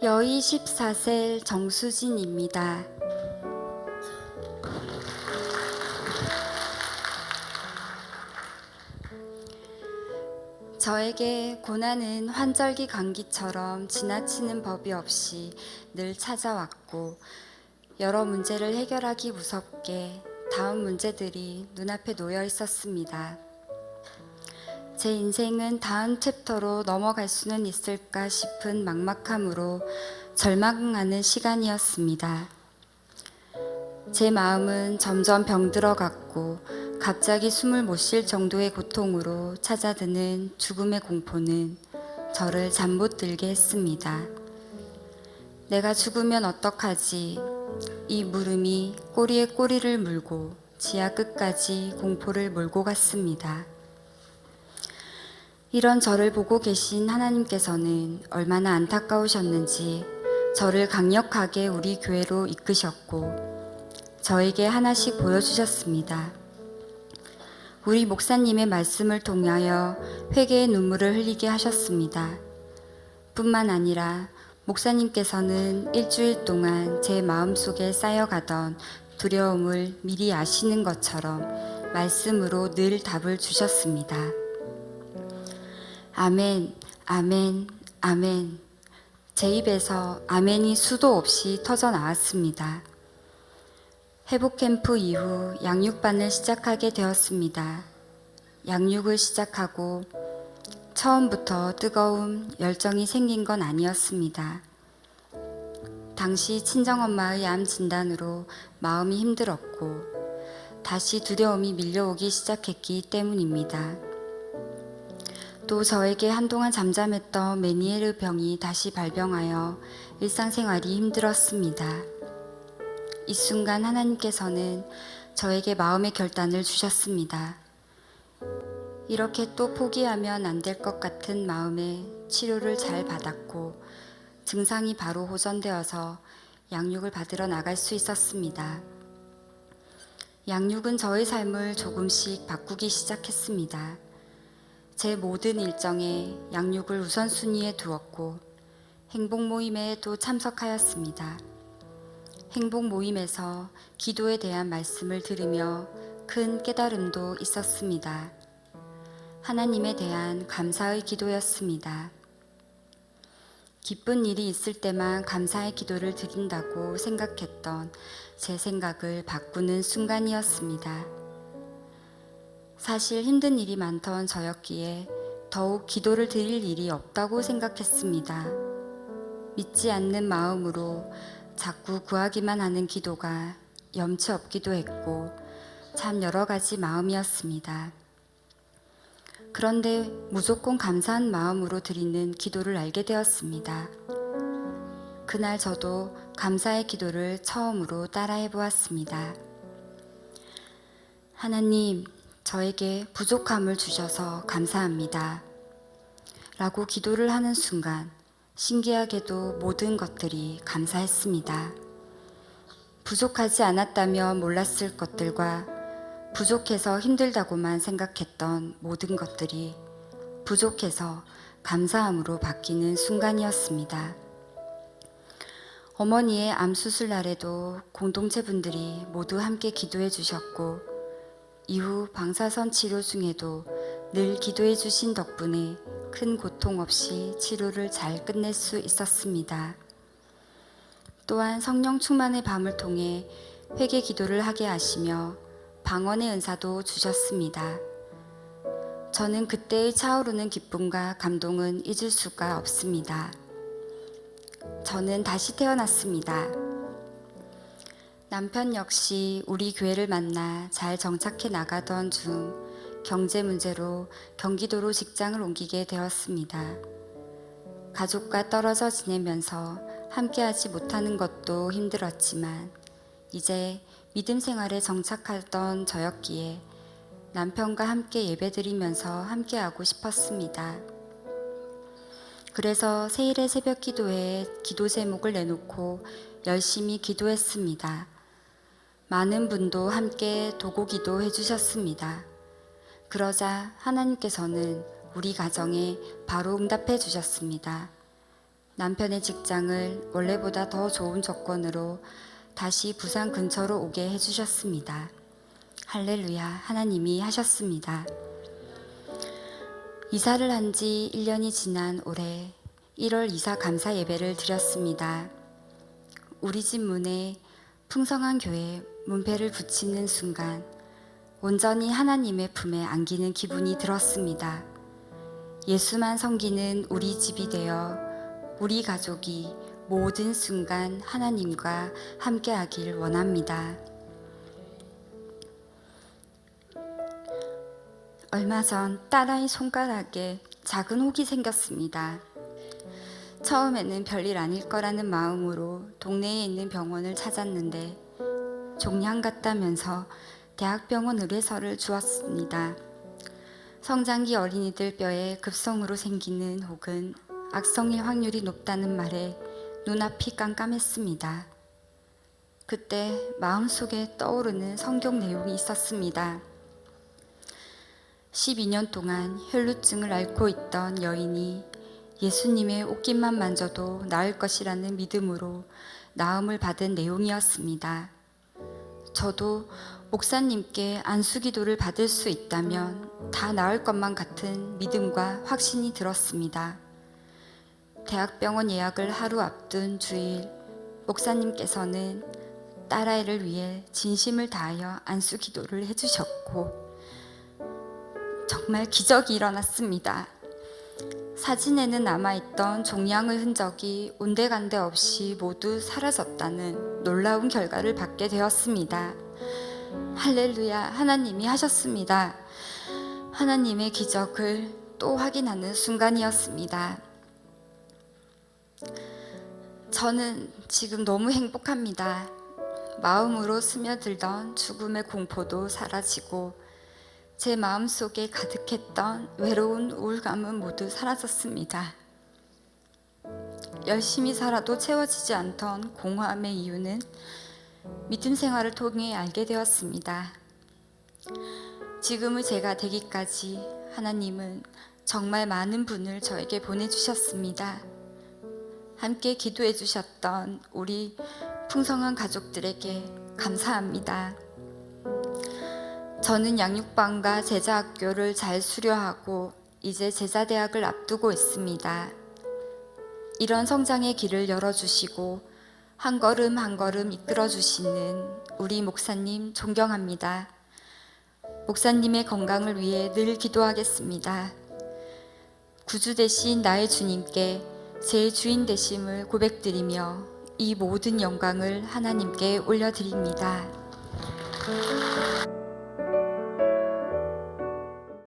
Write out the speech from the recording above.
여의 14세 정수진입니다. 저에게 고난은 환절기 감기처럼 지나치는 법이 없이 늘 찾아왔고, 여러 문제를 해결하기 무섭게 다음 문제들이 눈앞에 놓여 있었습니다. 제 인생은 다음 챕터로 넘어갈 수는 있을까 싶은 막막함으로 절망하는 시간이었습니다. 제 마음은 점점 병들어갔고 갑자기 숨을 못 쉴 정도의 고통으로 찾아드는 죽음의 공포는 저를 잠 못 들게 했습니다. 내가 죽으면 어떡하지? 이 물음이 꼬리에 꼬리를 물고 지하 끝까지 공포를 몰고 갔습니다. 이런 저를 보고 계신 하나님께서는 얼마나 안타까우셨는지 저를 강력하게 우리 교회로 이끄셨고 저에게 하나씩 보여주셨습니다. 우리 목사님의 말씀을 통하여 회개의 눈물을 흘리게 하셨습니다. 뿐만 아니라 목사님께서는 일주일 동안 제 마음속에 쌓여가던 두려움을 미리 아시는 것처럼 말씀으로 늘 답을 주셨습니다. 아멘, 아멘, 아멘. 제 입에서 아멘이 수도 없이 터져 나왔습니다. 회복 캠프 이후 양육반을 시작하게 되었습니다. 양육을 시작하고 처음부터 뜨거운 열정이 생긴 건 아니었습니다. 당시 친정엄마의 암 진단으로 마음이 힘들었고 다시 두려움이 밀려오기 시작했기 때문입니다. 또 저에게 한동안 잠잠했던 메니에르 병이 다시 발병하여 일상생활이 힘들었습니다. 이 순간 하나님께서는 저에게 마음의 결단을 주셨습니다. 이렇게 또 포기하면 안 될 것 같은 마음에 치료를 잘 받았고 증상이 바로 호전되어서 양육을 받으러 나갈 수 있었습니다. 양육은 저의 삶을 조금씩 바꾸기 시작했습니다. 제 모든 일정에 양육을 우선순위에 두었고 행복 모임에도 참석하였습니다. 행복 모임에서 기도에 대한 말씀을 들으며 큰 깨달음도 있었습니다. 하나님에 대한 감사의 기도였습니다. 기쁜 일이 있을 때만 감사의 기도를 드린다고 생각했던 제 생각을 바꾸는 순간이었습니다. 사실 힘든 일이 많던 저였기에 더욱 기도를 드릴 일이 없다고 생각했습니다. 믿지 않는 마음으로 자꾸 구하기만 하는 기도가 염치 없기도 했고 참 여러 가지 마음이었습니다. 그런데 무조건 감사한 마음으로 드리는 기도를 알게 되었습니다. 그날 저도 감사의 기도를 처음으로 따라해 보았습니다. 하나님, 저에게 부족함을 주셔서 감사합니다. 라고 기도를 하는 순간 신기하게도 모든 것들이 감사했습니다. 부족하지 않았다면 몰랐을 것들과 부족해서 힘들다고만 생각했던 모든 것들이 부족해서 감사함으로 바뀌는 순간이었습니다. 어머니의 암 수술 날에도 공동체 분들이 모두 함께 기도해 주셨고 이후 방사선 치료 중에도 늘 기도해 주신 덕분에 큰 고통 없이 치료를 잘 끝낼 수 있었습니다. 또한 성령 충만의 밤을 통해 회개 기도를 하게 하시며 방언의 은사도 주셨습니다. 저는 그때의 차오르는 기쁨과 감동은 잊을 수가 없습니다. 저는 다시 태어났습니다. 남편 역시 우리 교회를 만나 잘 정착해 나가던 중 경제 문제로 경기도로 직장을 옮기게 되었습니다. 가족과 떨어져 지내면서 함께하지 못하는 것도 힘들었지만 이제 믿음 생활에 정착하던 저였기에 남편과 함께 예배드리면서 함께하고 싶었습니다. 그래서 세일의 새벽 기도회에 기도 제목을 내놓고 열심히 기도했습니다. 많은 분도 함께 도고 기도해 주셨습니다. 그러자 하나님께서는 우리 가정에 바로 응답해 주셨습니다. 남편의 직장을 원래보다 더 좋은 조건으로 다시 부산 근처로 오게 해주셨습니다. 할렐루야, 하나님이 하셨습니다. 이사를 한 지 1년이 지난 올해 1월 이사 감사 예배를 드렸습니다. 우리 집 문에 풍성한 교회 문패를 붙이는 순간 온전히 하나님의 품에 안기는 기분이 들었습니다. 예수만 섬기는 우리 집이 되어 우리 가족이 모든 순간 하나님과 함께하길 원합니다. 얼마 전 딸아이 손가락에 작은 혹이 생겼습니다. 처음에는 별일 아닐 거라는 마음으로 동네에 있는 병원을 찾았는데 종양 같다면서 대학병원 의뢰서를 주었습니다. 성장기 어린이들 뼈에 급성으로 생기는 혹은 악성일 확률이 높다는 말에 눈앞이 깜깜했습니다. 그때 마음속에 떠오르는 성경 내용이 있었습니다. 12년 동안 혈루증을 앓고 있던 여인이 예수님의 옷깃만 만져도 나을 것이라는 믿음으로 나음을 받은 내용이었습니다. 저도 목사님께 안수기도를 받을 수 있다면 다 나을 것만 같은 믿음과 확신이 들었습니다. 대학병원 예약을 하루 앞둔 주일, 목사님께서는 딸아이를 위해 진심을 다하여 안수기도를 해주셨고 정말 기적이 일어났습니다. 사진에는 남아있던 종양의 흔적이 온데간데 없이 모두 사라졌다는 놀라운 결과를 받게 되었습니다. 할렐루야, 하나님이 하셨습니다. 하나님의 기적을 또 확인하는 순간이었습니다. 저는 지금 너무 행복합니다. 마음으로 스며들던 죽음의 공포도 사라지고 제 마음속에 가득했던 외로운 우울감은 모두 사라졌습니다. 열심히 살아도 채워지지 않던 공허함의 이유는 믿음 생활을 통해 알게 되었습니다. 지금의 제가 되기까지 하나님은 정말 많은 분을 저에게 보내주셨습니다. 함께 기도해 주셨던 우리 풍성한 가족들에게 감사합니다. 저는 양육반과 제자학교를 잘 수료하고 이제 제자대학을 앞두고 있습니다. 이런 성장의 길을 열어주시고 한 걸음 한 걸음 이끌어주시는 우리 목사님 존경합니다. 목사님의 건강을 위해 늘 기도하겠습니다. 구주 되신 나의 주님께 제 주인 되심을 고백드리며 이 모든 영광을 하나님께 올려드립니다.